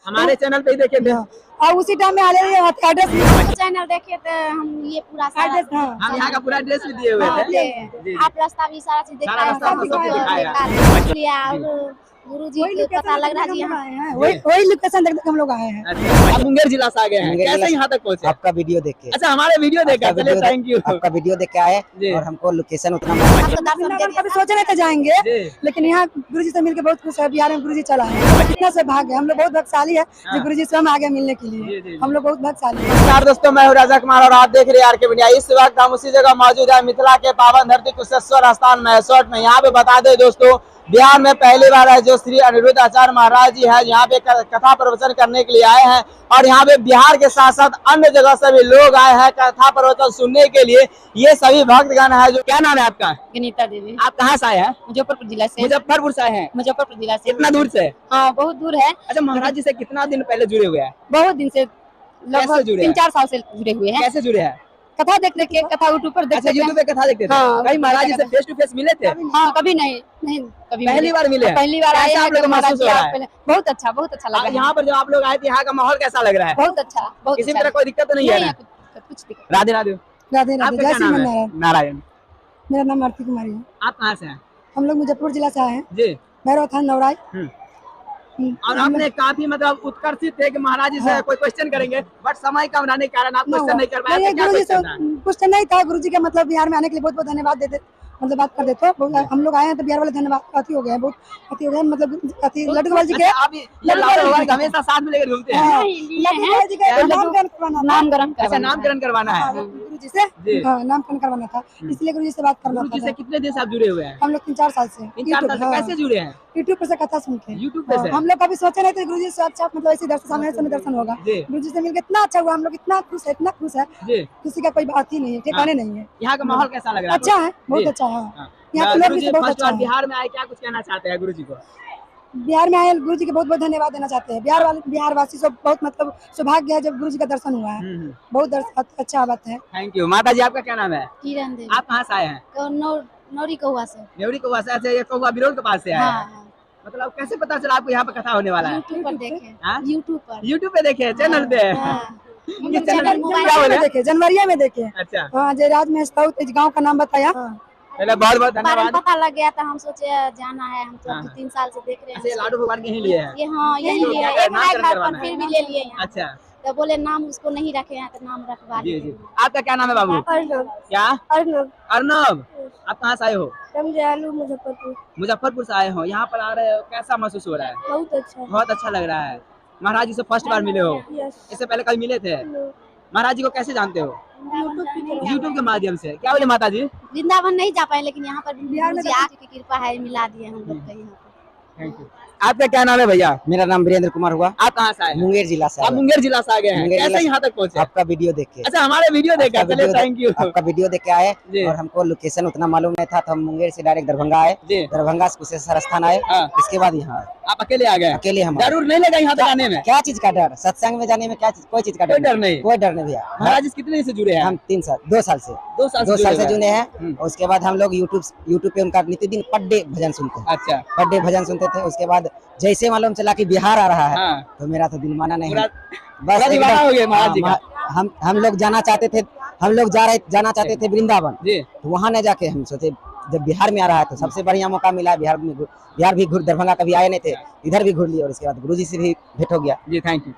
हमारे चैनल पे ही देखे थे और उसी टाइम में एड्रेस चैनल देखे तो हम ये पूरा एड्रेस हम यहाँ का पूरा एड्रेस भी दिए हुए थे जी। आप रास्ता भी सारा चीज सारा रास्ता दिखाया सब कुछ दिखाया। लिया और गुरु जी को पता लग रहा है जी यहाँ वही लोकेशन देख के हम लोग आए हैं। अच्छा, आप मुंगेर जिला से आ गए हैं, कैसे यहाँ तक पहुँचे? आपका वीडियो देख के। अच्छा, हमारे वीडियो देखा, चलिए थैंक यू। आपका वीडियो देख के आए जी। और हमको लोकेशन उतना कभी सोचे नहीं थे जाएंगे, लेकिन यहाँ गुरुजी से मिलकर बहुत खुश है। बिहार में गुरुजी चला है, कितना से भाग है। हम लोग बहुत भाग्यशाली है जो गुरुजी से हम आगे मिलने के लिए। हम लोग बहुत भाग्यशाली है। नमस्कार दोस्तों, मैं हूँ राजा कुमार और आप देख रहे हैं आर के मीडिया। इस वक्त हम उसी जगह मौजूद है, मिथिला के पावन धरती कुशेश्वर स्थान महसोट में। यहाँ पे बता दें दोस्तों, बिहार में पहली बार है जो श्री अनिरुद्ध आचार्य महाराज जी है यहाँ पे कथा प्रवचन करने के लिए आए हैं। और यहाँ पे बिहार के साथ साथ अन्य जगह से भी लोग आए हैं कथा प्रवचन सुनने के लिए। ये सभी भक्तगण है। जो क्या नाम है आपका? गनीता देवी। आप कहाँ से आए हैं? मुजफ्फरपुर जिला से। मुजफ्फरपुर से आए हैं? मुजफ्फरपुर जिला से। कितना दूर से? हाँ, बहुत दूर है। अच्छा, महाराज जी से कितना दिन पहले जुड़े हुए हैं? बहुत दिन से, लगभग जुड़े हैं? 3-4 साल से जुड़े हुए हैं। कैसे जुड़े हैं? कथा देख के, कथा यूट्यूब पर देख अच्छा, यूट्यूब पे कथा देखते थे? हाँ, कहीं महाराज जी से फेस टू फेस मिले थे? हाँ, कभी नहीं कभी पहली बार मिले हैं? पहली बार आए कैसा हैं। आप लोग को महसूस हो रहा है? बहुत अच्छा लगा है। यहाँ पर जब आप लोग आए थे, यहाँ का माहौल कैसा लग रहा है? बहुत अच्छा, बहुत किसी अच्छा। तरह कोई दिक्कत तो नहीं है ना? कुछ दिक्कत। राधे राधे। राधे राधे। आपका जय क्या श्री नाम है? नारायण। नारायण। मेरा नाम आरती कुमारी है। आप कहाँ से हैं? हम लोग मुजफ्फरपुर जिला से आए हैं, जी। भैरव थान नवराई। और आपने काफी मतलब उत्कर्षित थे कि महाराज जी से कोई क्वेश्चन करेंगे, बट समय कम रहने के कारण आप क्वेश्चन नहीं कर पाए। क्या गुरुजी से क्वेश्चन था? कुछ नहीं था। गुरुजी के मतलब बिहार में आने के लिए बहुत बहुत धन्यवाद देते, मतलब बात कर देते। हम लोग आए हैं तो बिहार वाले धन्यवाद अति हो गए हैं, बहुत अति हो गए। मतलब अति लड्डू गोपाल जी के अच्छा, आप ये लाडो भगवान का हमेशा साथ में लेकर घूमते हैं? लड्डू गोपाल जी के नामकरण करवाना था। नामकरण अच्छा, नामकरण करवाना है। गुरुजी से नामकरण करवाना था, इसलिए गुरुजी से बात करना गुरु जी था। से कितने दिन से आप जुड़े हुए हैं? हम लोग 3-4 साल से 3-4 साल से कैसे जुड़े हैं? यूट्यूब पे से कथा सुन के। यूट्यूब पे से? हम लोग कभी सोचे नहीं थे गुरुजी से अच्छा मतलब ऐसे दर्शन सामने से दर्शन होगा। जी। गुरुजी से मिलकर इतना अच्छा हुआ। हम लोग इतना खुश है जी। किसी का कोई बात ही नहीं है, ठिकाने नहीं है। यहाँ का माहौल कैसा लग रहा है? अच्छा है, बहुत अच्छा है। यहाँ के लोग भी बहुत अच्छा है। बिहार में आए, क्या कुछ कहना चाहते हैं गुरु जी को? बिहार में आए गुरुजी के बहुत बहुत धन्यवाद देना चाहते हैं। बिहार वासी सब बहुत मतलब सौभाग्य है जब गुरुजी का दर्शन हुआ है। बहुत अच्छा बात है। Thank you. माता जी, आपका क्या नाम है? किरण देवी। आप कहाँ से आए हैं? नौरी कौआ से। नेवरी कौवा से। अच्छा, ये कौवा बिरोल के पास से आए हैं? हाँ, मतलब कैसे पता चला आपको यहाँ पे कथा होने वाला है? यूट्यूब पर देखे। हाँ? यूट्यूब पे देखे, चैनल पे? ये चैनल क्या बोले? देखे जनवरी में देखे। अच्छा, हाँ, जयराज में गाँव का नाम बताया। पहले बहुत बहुत बारे में धन्यवाद। पता लग गया था, हम सोचे जाना है। हम तो 2-3 साल से देख रहे अच्छा, ये हैं। लाडू भगवान के ही लिए है? ये हाँ, यही लिए क्या एक है नामकरण घर करवाना पर, है? फिर भी ले लिए यहाँ। अच्छा, तो बोले नाम उसको नहीं रखे हैं तो नाम रखवा जी लिए। जी। आपका क्या नाम है बाबू? क्या? अर्नब। अर्नब। आप कहाँ से आए हो? मुजफ्फरपुर। मुजफ्फरपुर से आए हो। यहाँ पर आ रहे हो, कैसा महसूस हो रहा है? बहुत अच्छा। बहुत अच्छा लग रहा है। महाराज जी से फर्स्ट बार मिले हो? इससे पहले कभी मिले थे? महाराज जी को कैसे जानते हो? यूट्यूब के माध्यम से। क्या बोले माता जी? वृंदावन नहीं जा पाए, लेकिन यहाँ पर बिहार में गुरुजी की कृपा है, मिला दिए हम लोग को यहाँ पर। Thank you. आपका क्या नाम है भैया? मेरा नाम वीरेंद्र कुमार हुआ। आप कहाँ से आए हैं? मुंगेर जिला से। आप मुंगेर जिला से आ गए हैं, मुंगेर कैसे जिला से- यहाँ तक पहुँचे? आपका वीडियो देख के। अच्छा, हमारे वीडियो देखा, आपका चलिए वीडियो थैंक यू। आपका वीडियो देख के आए जी। और हमको लोकेशन उतना मालूम नहीं था, तो हम मुंगेर से डायरेक्ट दरभंगा आए। जी। दरभंगा से कुशेश्वर स्थान आए। हाँ। इसके बाद यहाँ आए। आप अकेले आ गए? अकेले हम आए। जरूर नहीं लगा यहाँ तक आने में? क्या चीज का डर? सत्संग में जाने में क्या चीज, कोई चीज का कोई डर नहीं? कोई डर नहीं भैया। महाराज जी कितने दिन से जुड़े हैं? हम 2 साल से 2 साल 2 साल से हुए जुड़े हैं। हैं। और उसके बाद हम लोग यूट्यूब पे उनका नित्य पर डे भजन सुनते हैं। अच्छा, पर डे भजन सुनते थे। उसके बाद जैसे मालूम चला कि बिहार आ रहा है, हाँ। तो मेरा तो दिल माना नहीं। पूरा दीवाना हो गया महाराज जी का। हम लोग जाना चाहते थे, जाना चाहते थे वृंदावन। जी। तो वहाँ न जाके हम सोचे जब बिहार में आ रहा है तो सबसे बढ़िया मौका मिला। बिहार भी घूर, दरभंगा कभी आए नहीं थे, इधर भी घूर लिए और इसके बाद गुरुजी से भी भेंट हो गया। जी, थैंक यू।